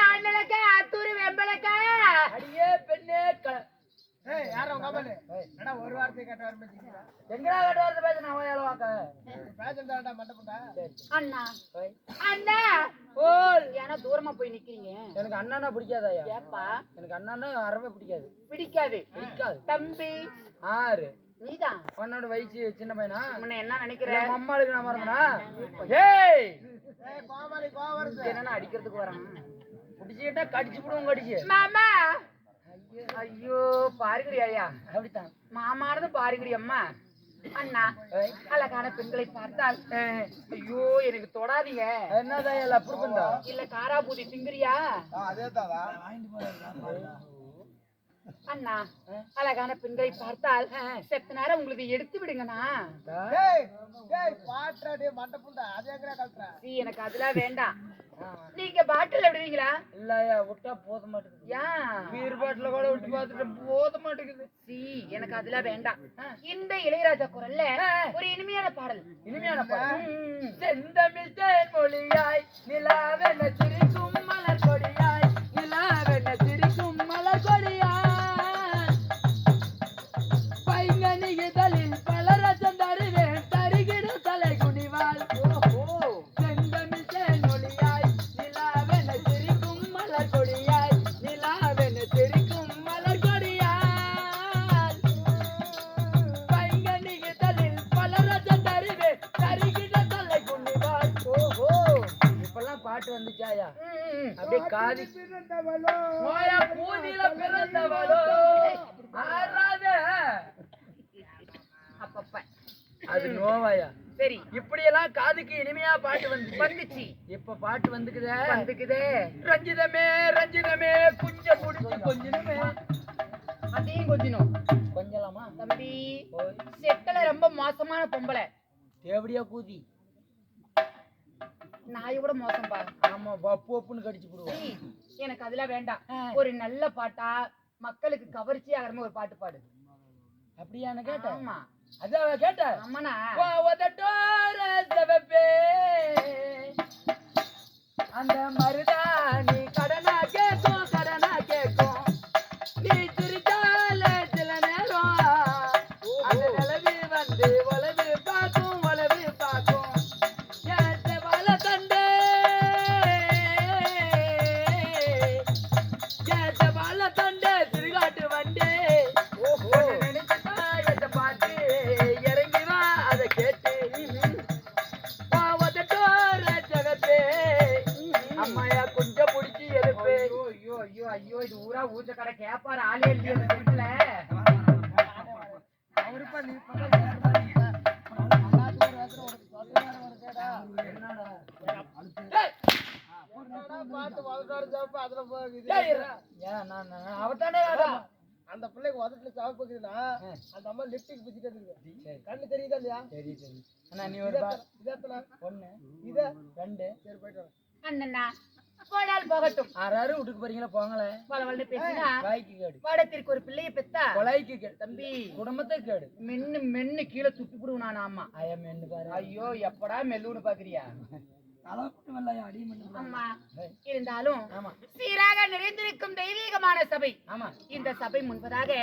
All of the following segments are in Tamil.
அண்ணலக்கா அத்தூரு வெம்பலக்கா அடியே பெண்ணே யாரும் உங்க அம்மாலே என்னடா ஒரு வார்த்தை கேட்ட வர பேசிக்கிறா எங்கடா கேட்ட வார்த்தை பேச நான் ஏலவாக்க பேசண்டாடா மண்டபண்டா அண்ணா அண்ணா ஓல் ஏன்னா தூரமா போய் நிக்கிறீங்க எனக்கு அண்ணனா பிடிக்காதயா ஏப்பா எனக்கு அண்ணனா அறவே பிடிக்காது பிடிக்காது தம்பி ஆறு நீதான் உன்னோட வயசு சின்ன பையனா உன்னை என்ன நினைக்கிற அம்மாளுக்கு நான் மறந்தனா ஏய் கோமாளி கோவம் என்னன்னா அடிக்கிறதுக்கு வரான் பிடிச்சிட்டா கடிச்சு போடுவோம் கடிச்சு மாமா ஐயோ பாருங்கடி ஐயா அப்படித்தான் மாமானது பாருங்கடி அம்மா அண்ணா அழகான பெண்களை பார்த்தால் ஐயோ எனக்கு தொடாதீங்க என்னதான் அப்படி பண்ணா இல்ல காராபூதி திங்கிறியா அதேதாவா அண்ணா அழகான பெண்களை பார்த்தால் செத்த நேரம் உங்களுக்கு எடுத்து விடுங்கண்ணா பாட்டுறாடே மண்டபண்டா அதே எங்கடா கல்றா எனக்கு அதெல்லாம் வேண்டாம் நீங்க பாட்டில் விடுவீங்களா இல்லையா விட்டா போத மாட்டேங்குது ஏன் பீர் பாட்டில கூட விட்டு பார்த்துட்டு போத மாட்டேங்குது எனக்கு அதெல்லாம் வேண்டாம் இந்த இளையராஜா குரல்ல ஒரு இனிமையான பாடல் செந்தமிழ் தேன் மொழியாய் நிலாவென சிரிக்கும் மலர் கொடியாய் நிலாவென சிரிக்கும் மலர் கொடியாய் பைங்கனி இதழில் பல ரசம் தருவேன் தருகிடு தலை குனிவாள் செந்தமிழ் தேன் மொழியாய் நிலாவென சிரிக்கும் மலர் கொடியாய் நிலாவென சிரிக்கும் மலர் கொடியாய் பைங்கனி இதழில் பல ரசம் தருவேன் தருகிடு தலை குனிவாள் இப்பெல்லாம் பாட்டு வந்துச்சாயா அப்படியே காதி போயா பூதியில பிறந்தவளோ ஆறாத அப்பப்ப அது நோவாயா சரி இப்படியெல்லாம் காதுக்கு இனிமையா பாட்டு வந்துச்சு இப்ப பாட்டு வந்துக்குதே ரஞ்சிதமே ரஞ்சிதமே குஞ்ச புடிச்சு கொஞ்சமே அதையும் கொஞ்சணும் கொஞ்சலாமா தம்பி செட்டல ரொம்ப மோசமான பொம்பளை தேவடியா கூதி நாயை கூட மோசம்பா ஆமா வப்பு வப்புன்னு கடிச்சு போடுவோம் எனக்கு அதெல்லாம் வேண்டாம் ஒரு நல்ல பாட்டா மக்களுக்கு கவர்ச்சி ஆகிற மாதிரி ஒரு பாட்டு பாடு அப்படியான கேட்ட ஆமா அதான் கேட்ட ஆமாண்ணா அந்த மருதாணி கடனா கேட்கும் நீ சிரிச்சால சில நேரம் அந்த நிலவி வந்து வலது பார்க்கும் திருகாட்டு வண்டே நினைச்சு பாட்டு இறங்கி வா அதை கேட்டு அம்மாயா கொஞ்சம் பிடிச்சி எழுப்பு ஐயோ இது ஊரா ஊச்ச கடை கேப்பாரு ஆளே இல்லையா அவருப்பா நீ பாட்டு வளர்த்தாரு சாப்பிட்டு அதுல போகுது அவத்தானே அந்த பிள்ளைக்கு உதட்டுல சாப்பிட்டு போகுதுன்னா அந்த அம்மா லிப்டிக் பிச்சுட்டு இருக்கு கண்ணு தெரியுதா இல்லையா சரி அண்ணா நீ ஒரு இதத்துல ஒண்ணு இத ரெண்டு சரி போயிட்டு அண்ணா போனால் போகட்டும் ஆறாறு வீட்டுக்கு போறீங்களா போங்களே பலவல்னு பேசினா வாய்க்கு கேடு பாடத்திற்கு ஒரு பிள்ளையை பெத்தா கொலைக்கு கேடு தம்பி குடும்பத்தை கேடு மென்னு கீழே துப்பி போடுவேன் நான் ஆமா ஐயா மென்னு பாரு ஐயோ எப்படா மெல்லுன்னு பாக்குறியா அம்மா இருந்தாலும் ஆமா சீராக நிறைந்திருக்கும் தெய்வீகமான சபை ஆமா இந்த சபை முன்பதாக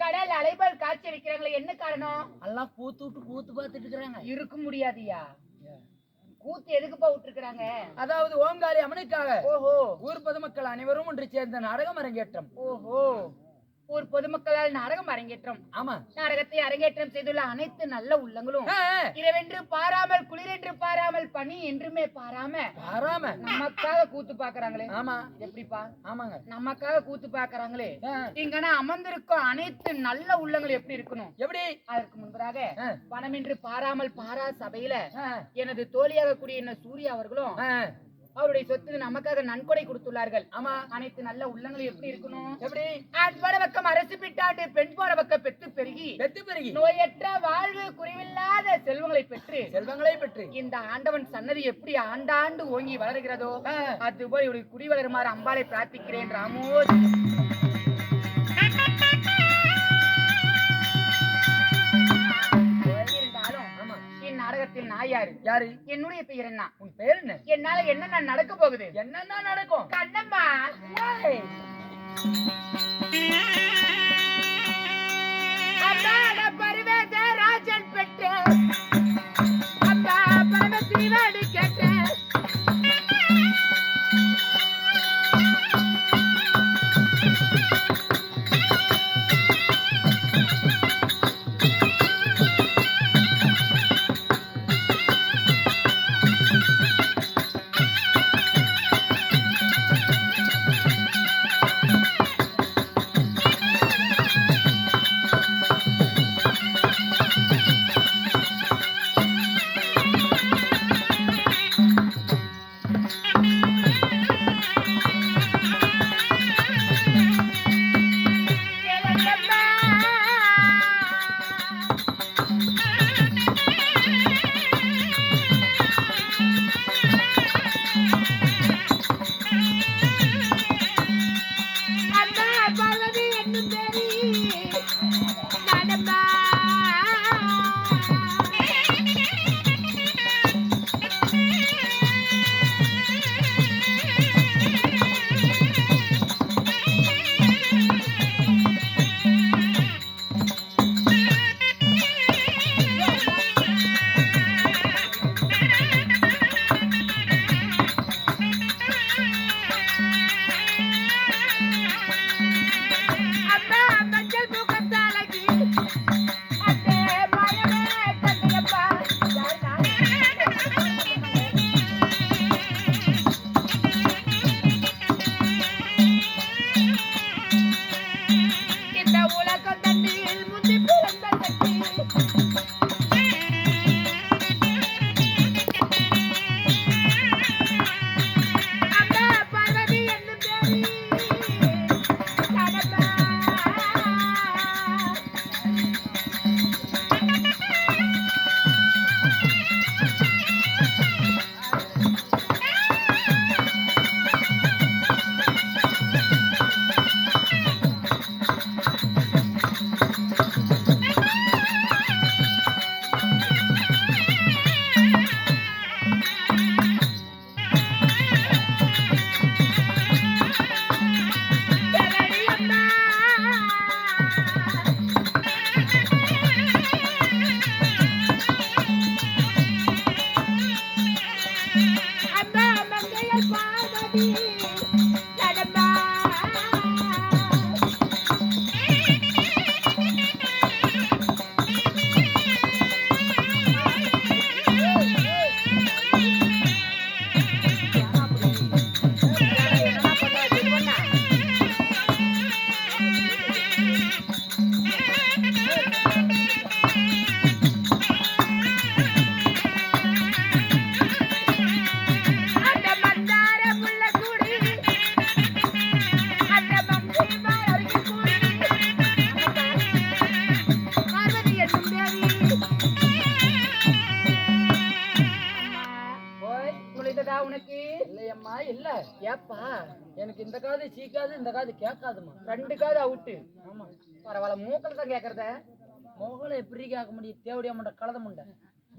கடல் அலைபல் காட்சி அளிக்கிறாங்களே என்ன காரணம் எல்லாம் கூத்து பார்த்துட்டு இருக்கிறாங்க இருக்க முடியாதியா கூத்து எதுக்குப்பா விட்டுருக்காங்க அதாவது ஓங்காரி அம்மனுக்காக ஓஹோ ஊர் பொதுமக்கள் அனைவரும் ஒன்று சேர்ந்த நாடகம் அரங்கேற்றம் ஓஹோ ஊர் பொதுமக்களால் நாடகம் அரங்கேற்றம் ஆமா நாடகத்தை அரங்கேற்றம் செய்துள்ள அனைத்து நல்ல உள்ளங்களும் இரவென்று பாராமல் குளிரென்று பாராமல் பனி என்றுமே பாராம நமக்காக கூத்து பாக்குறாங்களே ஆமா எப்படிப்பா ஆமாங்க நமக்காக கூத்து பாக்குறாங்களே இங்கன்னா அமர்ந்திருக்கும் அனைத்து நல்ல உள்ளங்கள் எப்படி இருக்கணும் எப்படி அதற்கு முன்பதாக பணமின்றி பாராமல் பாரா சபையில எனது தோழியாக கூடிய என்ன சூர்யா அவர்களும் அவருடைய சொத்து நமக்காக நன்கொடை கொடுத்துள்ளார்கள் ஆமா அனைத்து நல்ல உள்ளங்களும் எப்படி இருக்கணும் எப்படி ஆண் போட பக்கம் அரசு பிட்டாட்டு பெண் போட பக்கம் பெத்து பெருகி நோயற்ற வாழ்வு குறைவில்லாத செல்வங்களை பெற்று இந்த ஆண்டவன் சன்னதி எப்படி ஆண்டாண்டு ஓங்கி வளர்கிறதோ அதுபோல் இவருடைய குடி வளருமாறு அம்பாளை பிரார்த்திக்கிறேன் ராமோ இருந்தாலும் இந்நாடகத்தில் நான் யாரு? யாரு? என்னுடைய பெயர் என்ன? உன் பேர் என்ன? என்னால என்னென்ன நடக்க போகுது? என்னன்னா நடக்கும்? கண்ணம்மா ஏய், அம்மாட பருவத ராஜன் பெற்ற அப்பா பரமசிவடி கேட்ட உனக்கு இல்லையம்மா இல்ல. ஏப்பா எனக்கு இந்த காது சீக்காது, இந்த காது கேட்காதுமா. ரெண்டு காது அவுட்டு. ஆமா, பரவாயில்ல, மூக்கல தான் கேக்குறத. முகல எப்படி கேட்க முடியும்? தேவடியா முண்டை கலத முண்டை.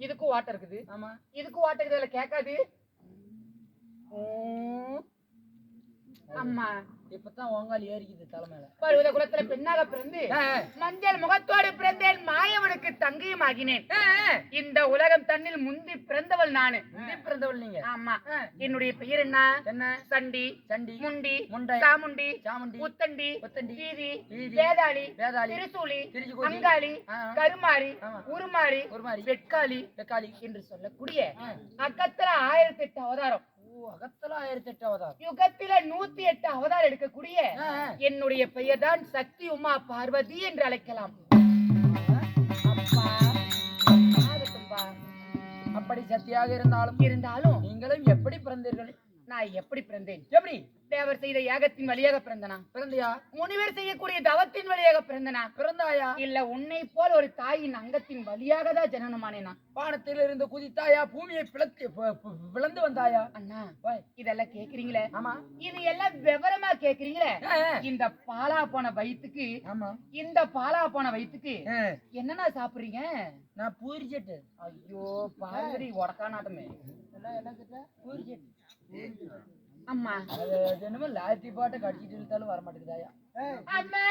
இதுக்கும் வாட்டர் இருக்குது. ஆமா, இதுக்கும் வாட்டர் இருக்குதுல, கேட்காது. அம்மா இப்பதான் ஒங்கால் ஏறிக்குது தலைமையில. பருவத குலத்துல பெண்ணாக பிறந்து மஞ்சள் முகத்தோடு பிறந்தேன், மாயவனுக்கு தங்கையும் ஆகினேன். இந்த உலகம் தன்னில் முந்தி பிறந்தவள் நானு. முந்தி பிறந்தவள் நீங்க? ஆமா. என்னுடைய பெயர் என்ன? என்ன? சண்டி, சண்டி, முண்டி, முண்டை, சாமுண்டி, சாமுண்டி, புத்தண்டி, புத்தண்டி, வீதி, வீதி, வேதாளி, வேதாளி, திருசூலி, திருச்சிக்கோடி, அங்காளி, கருமாரி, உருமாரி, உருமாரி, வெட்காளி, வெக்காளி என்று சொல்லக்கூடிய அக்கத்துல 1008 அவதாரம். அகத்துல 1008 அவதாரம். யுகத்தில 108 அவதாரம் எடுக்கக்கூடிய என்னுடைய பெயர் தான் சக்தி உமா பார்வதி என்று அழைக்கலாம். அப்பா ஆகட்டும்பா. அப்படி சக்தியாக இருந்தாலும் இருந்தாலும் நீங்களும் எப்படி பிறந்தீர்கள்? நான் எப்படி பிறந்தேன்? எப்படி? தேவர் செய்த யாகத்தின் வழியாக பிறந்தனா? பிறந்தியா? முனிவர் செய்யக்கூடிய தவத்தின் வழியாக பிறந்தனா? பிறந்தாயா? இல்ல உன்னை போல ஒரு தாயின் அங்கத்தின் வழியாக தான் ஜனனமானேனா? வானத்தில் இருந்து குதித்தாயா? பூமியை பிளந்து வந்தாயா? அண்ணா இதெல்லாம் கேக்குறீங்களே? ஆமா. இது எல்லாம் விவரமா கேக்குறீங்களே? இந்த பாலா போன வயிற்றுக்கு, ஆமா, இந்த பாலா போன வயிற்றுக்கு என்னன்னா சாப்பிடுறீங்க? நான் பூரி செட்டு. ஐயோ பாரதி உடக்கா நாட்டமே. என்ன கேட்ட? பூரி செட்டு. அம்மா அது என்னமோ லாத்தி பாட்டை கடிச்சிட்டு இழுத்தாலும் வர மாட்டேங்குதாயா? அம்மா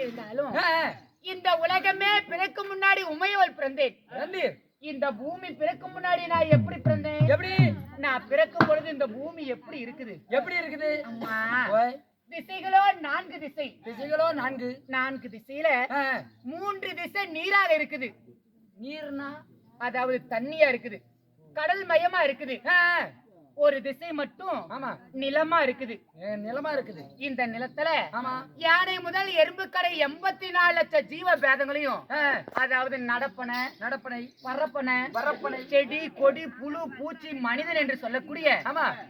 இருந்தாலும் இந்த உலகமே பிறக்கும் முன்னாடி உமையவள் பிறந்தேன். இந்த பூமி பிறக்கும் முன்னாடி நான் எப்படி பிறந்தேன்? எப்படி? நான் பிறக்கும் பொழுது இந்த பூமி எப்படி இருக்குது? எப்படி இருக்குது? அம்மா திசைகளோ 4 திசை. திசைகளோ 4. 4 திசையில 3 திசை நீராக இருக்குது. நீர்னா அதாவது தண்ணியா இருக்குது, கடல் மயமா இருக்குது. ஒரு திசை மட்டும் நிலமா இருக்குது. நிலமா இருக்குது. இந்த நிலத்துல யானை முதல் எறும்பு கடை 84 லட்சம் ஜீவ பேதங்களையும், அதாவது நடப்பனை பரப்பனை செடி கொடி புழு பூச்சி மனிதன் என்று சொல்லக்கூடிய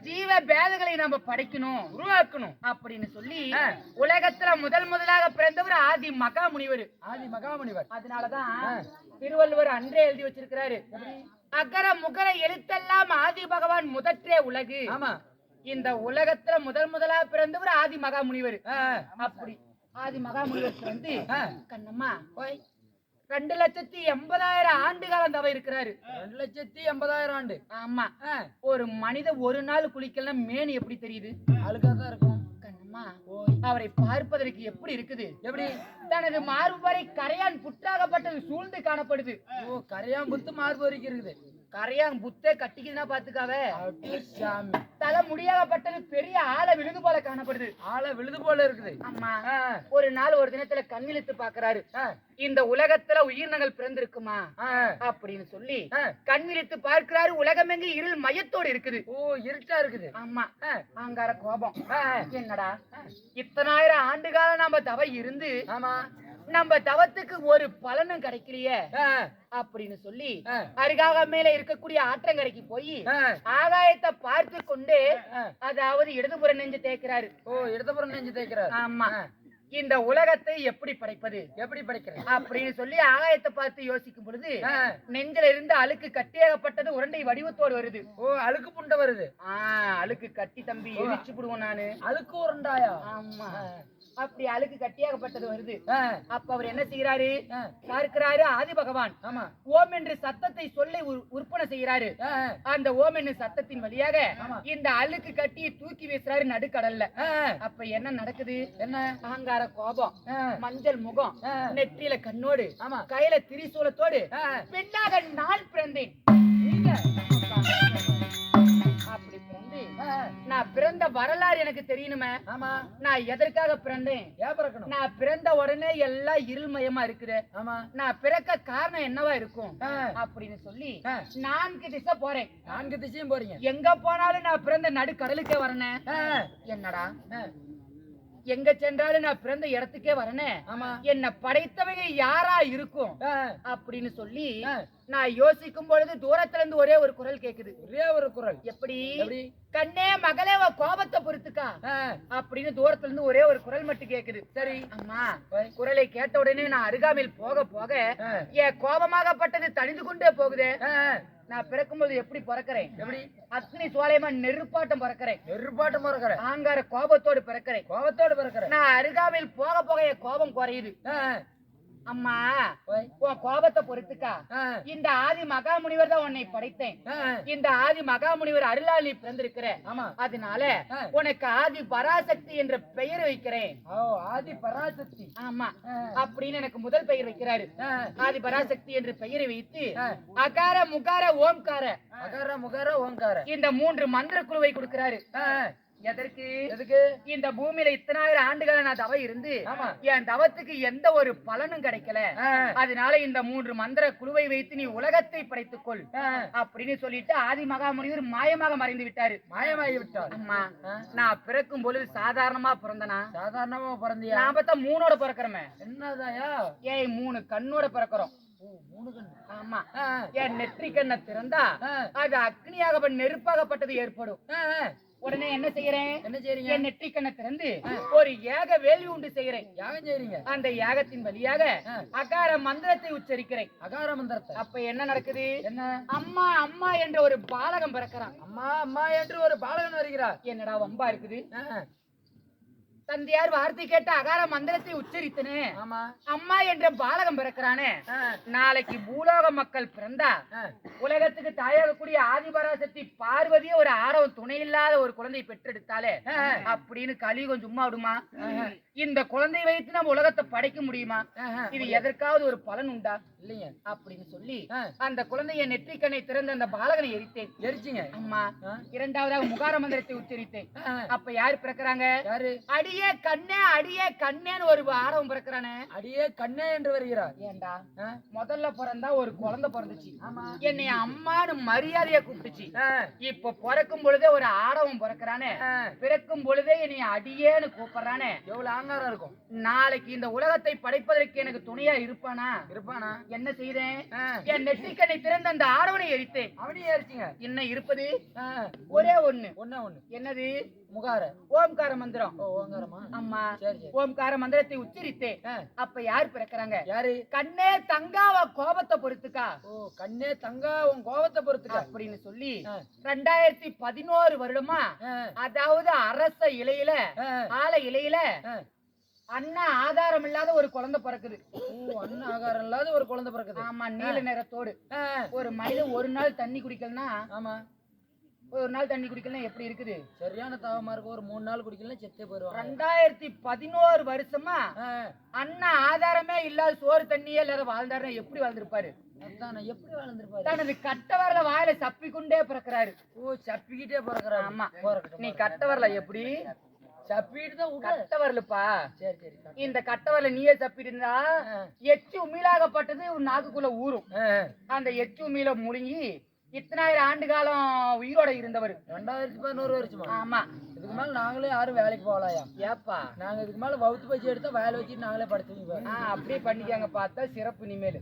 ஜீவ பேதங்களை நம்ம படைக்கணும், உருவாக்கணும் அப்படின்னு சொல்லி உலகத்துல முதலாக பிறந்தவர் ஆதி மகாமுனிவர். அதனாலதான் திருவள்ளுவர் அன்றே எழுதி வச்சிருக்கிறாரு, அகர முகர எழுத்தெல்லாம் ஆதி பகவான் முதற்றே உலகு. இந்த உலகத்துல முதலா பிறந்தவர் ஆதி மகாமுனிவர். அப்படி ஆதி மகாமுனிவர் வந்து கண்ணம்மா 2,80,000 ஆண்டு காலம் தவ இருக்கிறாரு. 2,80,000 ஆண்டு. ஆமா. ஒரு மனித ஒரு நாள் குளிக்கலாம் மேனி எப்படி தெரியுது? அழுக்காதான் இருக்கும். கண்ணம்மா அவரை பார்ப்பதற்கு எப்படி இருக்குது? எப்படி? தனது மார்பு வரை கரையான் புற்றாகப்பட்டது சூழ்ந்து காணப்படுது. ஓ, கரையான் புத்து மார்பு வரைக்கும் இருக்குது. கரையான் புத்தே கட்டிக்குதுன்னா பாத்துக்காவே. சாமி. தலை முடியாகப்பட்டது பெரிய ஆள விழுது போல காணப்படுது. ஆள விழுது போல இருக்குது. ஆமா. ஒரு நாள் ஒரு தினத்துல கண்ணிழுத்து பாக்குறாரு. இந்த உலகத்துல உயிரினங்கள் பிறந்திருக்குமா அப்படின்னு சொல்லி கண்ணிழுத்து பார்க்கிறாரு. உலகம் எங்க இருள் மயத்தோடு இருக்குது. ஓ, இருட்டா இருக்குது. ஆமா. ஆங்கார கோபம். என்னடா இத்தனாயிரம் ஆண்டு காலம் நாம தவ இருந்து ஆமா நம்ம தவத்துக்கு ஒரு பலனும் கிடைக்கலையே அப்படின்னு சொல்லி அருகாக மேல இருக்கக்கூடிய ஆற்றங்கரைக்கு போய் ஆகாயத்தை பார்த்து கொண்டு அதாவது இடதுபுற நெஞ்சு தேய்க்கிறாரு. ஓ, இடதுபுறம் நெஞ்சு தேய்க்கிறாரு. ஆமா. இந்த உலகத்தை எப்படி படைப்பது, எப்படி படைக்கிறது அப்படின்னு சொல்லி ஆகாயத்தை பார்த்து யோசிக்கும் பொழுது நெஞ்சில இருந்து அழுக்கு கட்டியாகப்பட்டது உருண்டை வடிவத்தோடு வருது. ஓ, அழுக்கு புண்டை வருது. அழுக்கு கட்டி தம்பி எரிச்சு விடுவோம் நானு. அழுக்கு உருண்டாயா? ஆமா. அப்படி அழுக்கு கட்டியாகப்பட்டது வருது. அப்ப அவர் என்ன செய்யறாரு? பார்க்கிறாரு ஆதி பகவான். ஆமா. ஓம் என்று சத்தத்தை சொல்லி உற்பனை செய்யறாரு. அந்த ஓம் என்று சத்தத்தின் வழியாக இந்த அழுக்கு கட்டியை தூக்கி வீசுறாரு நடுக்கடல்ல. அப்ப என்ன நடக்குது? என்ன? அகங்கார கோபம், மஞ்சள் முகம், நெற்றியில கண்ணோடு, கையில திரிசூலத்தோடு பெண்ணாக நான் பிறந்தேன். அப்படி பிறந்து நான் பிறந்த வரலாறு எனக்கு தெரியணுமே. ஆமா. நான் எதற்காக பிறந்தேன்? நான் பிறந்த உடனே எல்லாம் இருள்மயமா இருக்குது. ஆமா. நான் பிறக்க காரணம் என்னவா இருக்கும் அப்படின்னு சொல்லி 4 திசை போறேன். 4 திசையும் போறீங்க. எங்க போனாலும் நான் பிறந்த நடுக்கடலுக்கே வரனேன். என்னடா எங்க சென்றாலும் நான் பிறந்த இடத்துக்கே வரனே. என்ன படைத்தவங்க யாரா இருக்கும் அப்படின்னு சொல்லி நான் யோசிக்கும் பொழுது தூரத்துல இருந்து ஒரே ஒரு குரல் கேக்குது. ஒரே ஒரு குரல். எப்படி? கண்ணே மகளே கோபத்தை பொறுத்துக்கா அப்படின்னு தூரத்துல இருந்து ஒரே ஒரு குரல் மட்டும் கேக்குது. சரி அம்மா. குரலை கேட்ட உடனே நான் அருகாமையில் போக போக என் கோபமாகப்பட்டது தணிந்து கொண்டே போகுது. நான் பிறக்கும்போது எப்படி பிறக்கிறேன்? எப்படி? அக்னி சோலையமா நெருப்பாட்டம் பிறக்கிறேன். நெருப்பாட்டம் பிறக்கிறேன். ஆங்கார கோபத்தோடு பிறக்கிறேன். கோபத்தோடு பிறக்கிறேன். நான் அருகாமையில் போக போக என் கோபம் குறையுது. அம்மா உன் கோபத்தை பொறுத்துக்கா. இந்த ஆதி மகாமுனிவர் தான் உன்னை படைத்தேன். இந்த ஆதி மகாமுனிவர் அருளால் நீ பிறந்திருக்கிற. அதனால உனக்கு ஆதி பராசக்தி என்ற பெயர் வைக்கிறேன். ஆதி பராசக்தி. ஆமா. அப்படின்னு எனக்கு முதல் பெயர் வைக்கிறாரு. ஆதி பராசக்தி என்ற பெயரை வைத்து அகார முகார ஓம்கார, அகார முகார ஓம்கார இந்த 3 மந்திர குழுவை கொடுக்கிறாரு. எதற்கு? இந்த பூமியில இத்தனாயிரம் ஆண்டுகளை நான் தவ இருந்து என் தவத்துக்கு எந்த ஒரு பலனும் கிடைக்கல. அதனால இந்த 3 மந்திர குழுவை வைத்து நீ உலகத்தை படைத்துக் கொள் அப்படின்னு சொல்லிட்டு ஆதி மகாமுனிவர் மாயமாக மறைந்து விட்டாரு. மாயமாகி விட்டார். அம்மா நான் பிறக்கும் பொழுது சாதாரணமா பிறந்தனா? சாதாரணமா பிறந்தியா? நான் பார்த்தா 3ஓட பிறக்கிறோமே. என்னதாயா? 3 கண்ணோட பிறக்கிறோம். 3 கண்ணு. ஆமா. என் நெற்றி கண்ணை திறந்தா அது அக்னியாக நெருப்பாகப்பட்டது ஏற்படும். உடனே என்ன செய்யறேன்? என்ன செய்றீங்க? என் நெற்றி கண்ணை திறந்து ஒரு யாக வேள்வி உண்டு செய்யறேன். யாகம் செய்றீங்க. அந்த யாகத்தின் வழியாக அகார மந்திரத்தை உச்சரிக்கிறேன். அகார மந்திரத்தை. அப்ப என்ன நடக்குது? என்ன? அம்மா அம்மா என்ற ஒரு பாலகம் பிறக்கிறான். அம்மா அம்மா என்று ஒரு பாலகன் வருகிறார். என்னடா வம்பா இருக்குது? தந்தையார் வார்த்தை கேட்ட அகார மந்திரத்தை உச்சரித்தனே. அம்மா என்ற பாலகம் பிறக்கிறானே. நாளைக்கு பூலோக மக்கள் பிறந்தா உலகத்துக்கு தாயாகக்கூடிய ஆதிபராசக்தி பார்வதியே ஒரு ஆடவன் துணை இல்லாத ஒரு குழந்தை பெற்றெடுத்தாலே அப்படின்னு கலியுகம் சும்மா விடுமா? இந்த குழந்தை வைத்து நம்ம உலகத்தை படைக்க முடியுமா? இது எதற்காவது ஒரு பலன் உண்டா? இல்லைங்க அப்படின்னு சொல்லி அந்த குழந்தைய நெற்றிக்கண்ணை திறந்து அந்த பாலகனை எரித்தேன். எரிச்சிங்க. அம்மா. இரண்டாவதாக முகார மந்திரத்தை உச்சரித்தேன். அப்ப யாரு பிறக்கிறாங்க? யாரு? அடியே கண்ணே அடியே கண்ணேன்னு ஒரு ஆடவன் பிறக்கிறானே. அடியே கண்ணே என்று வருகிறார். ஏண்டா முதல்ல பிறந்தா ஒரு குழந்தை பிறந்துச்சு. என்னை அம்மானு மரியாதையா கூப்பிட்டுச்சு. இப்ப பிறக்கும் பொழுதே ஒரு ஆடவன் பிறக்கிறானே. பிறக்கும் பொழுதே என்னை அடியேன்னு கூப்பிடுறானே. எவ்வளவு ஆங்காரம் இருக்கும். நாளைக்கு இந்த உலகத்தை படைப்பதற்கு எனக்கு துணையா இருப்பானா? இருப்பானா? என்ன செய்தேன்? என் நெற்றிக்கண்ணை திறந்த அந்த ஆடவனை எரித்தேன். அவனையும் எரிச்சிங்க. என்ன இருப்பது? ஒரே ஒண்ணு. என்னது? முகார ஓம்கார மந்திரம். ஓம்காரமா? அம்மா. ஓம்கார மந்திரத்தை உச்சரித்தேன். அப்ப யார் பிறக்கிறாங்க? யாரு? கண்ணே தங்காவ கோபத்தை பொறுத்துக்கா. ஓ கண்ணே தங்கா உன் கோபத்தை பொறுத்துக்கா அப்படின்னு சொல்லி 2011 வருடமா அதாவது அரச இலையில ஆல இலையில அண்ணன் ஆதாரம் இல்லாத ஒரு குழந்தை பிறக்குது. அண்ணன் ஆகாரம் இல்லாத ஒரு குழந்தை பிறக்குது. ஆமா, நீல நிறத்தோடு. ஒரு மனிதன் ஒரு நாள் தண்ணி குடிக்கலன்னா, ஆமா, ஒரு நாள் தண்ணி குடிக்கலாம் எப்படி இருக்குது? சரியான தாவமா இருக்கும். ஒரு 3 நாள் குடிக்கலாம் செத்தே போயிருவாங்க. 2011 வருஷமா அண்ணன் ஆதாரமே இல்லாத சோறு தண்ணியே இல்லாத வாழ்ந்தாருன்னா எப்படி வாழ்ந்திருப்பாரு? எப்படி வாழ்ந்திருப்பாரு? தனது கட்டவரல வாயில சப்பிக்கொண்டே பிறக்கிறாரு. சப்பிக்கிட்டே பிறக்கிறாரு. ஆமா, நீ கட்டவரல எப்படி சப்பிட்டு தான் கட்டவரலுப்பா. சரி சரி. இந்த கட்டவரல நீயே சப்பிட்டு இருந்தா எச்சு உமிழாகப்பட்டது உன் நாக்குக்குள்ள ஊறும். அந்த எச்சு உமிழ முழுங்கி இத்தனாயிரம் ஆண்டு காலம் உயிரோட இருந்தவர். 2011 வருஷமா? ஆமா. இதுக்கு மேல நாங்களே யாரும் வேலைக்கு போகலையா? ஏப்பா, நாங்க இதுக்கு மேல வவுத்து பயிற்சி எடுத்தா வேலை வச்சுட்டு நாங்களே படுத்துவீங்க. அப்படியே பண்ணிக்காங்க. பார்த்தா சிறப்பு இனிமேல்.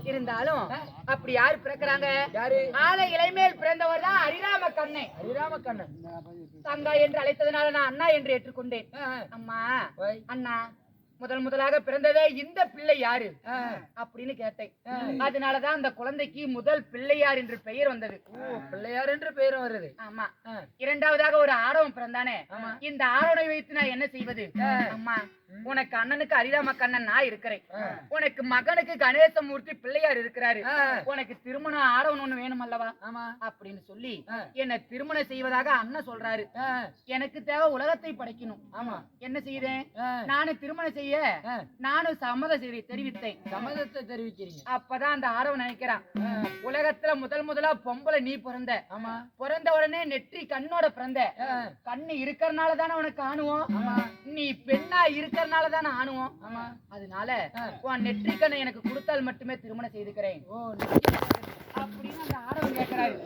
இருந்தாலும் அப்படி யாரு பிறக்கிறாங்க? யாரு? ஆலை இளைமேல் பிறந்தவர் தான் ஹரிராம கண்ணன். ஹரிராம கண்ணன். தங்கா என்று அழைத்ததுனால நான் அண்ணா என்று ஏற்றுக்கொண்டேன். அம்மா, அண்ணா முதலாக பிறந்ததே இந்த பிள்ளை யாரு அப்படின்னு கேட்டேன். அதனாலதான் அந்த குழந்தைக்கு முதல் பிள்ளையார் என்று பெயர் வந்தது. பிள்ளையார் என்று பெயர் வருது. ஆமா. இரண்டாவதாக ஒரு ஆடவன் பிறந்தானே, இந்த ஆடவனை வைத்து நான் என்ன செய்வது? அம்மா, உனக்கு அண்ணனுக்கு ஹரிராம கண்ணன் நான் இருக்கிறேன், உனக்கு மகனுக்கு கணேசமூர்த்தி பிள்ளையார் இருக்கிறாரு, உனக்கு திருமணம் ஆடவன் ஒண்ணு வேணும் அல்லவா அப்படின்னு சொல்லி என்ன திருமணம் செய்வதாக அண்ணன் சொல்றாரு. எனக்கு தேவை உலகத்தை படைக்கணும். ஆமா, என்ன செய்தேன்? நானும் திருமணம் செய்ய நானும் சம்மதம் தெரிவித்தேன். சம்மதத்தை தெரிவிக்கிறீங்க? அப்பதான் அந்த ஆடவன் நினைக்கிறான், உலகத்துல முதலா பொம்பளை நீ பிறந்த. ஆமா, பிறந்த உடனே நெற்றி கண்ணோட பிறந்த. கண்ணு இருக்கறனால தானே உனக்கு ஆணுவோம், நீ பெண்ணா இருக்கறனாலதான் ஆணுவோம். அதனால உன் நெற்றி கண்ணை எனக்கு கொடுத்தால் மட்டுமே திருமணம் செய்துக்கிறேன் அப்படின்னு அந்த ஆடவன் கேட்கிறாரு.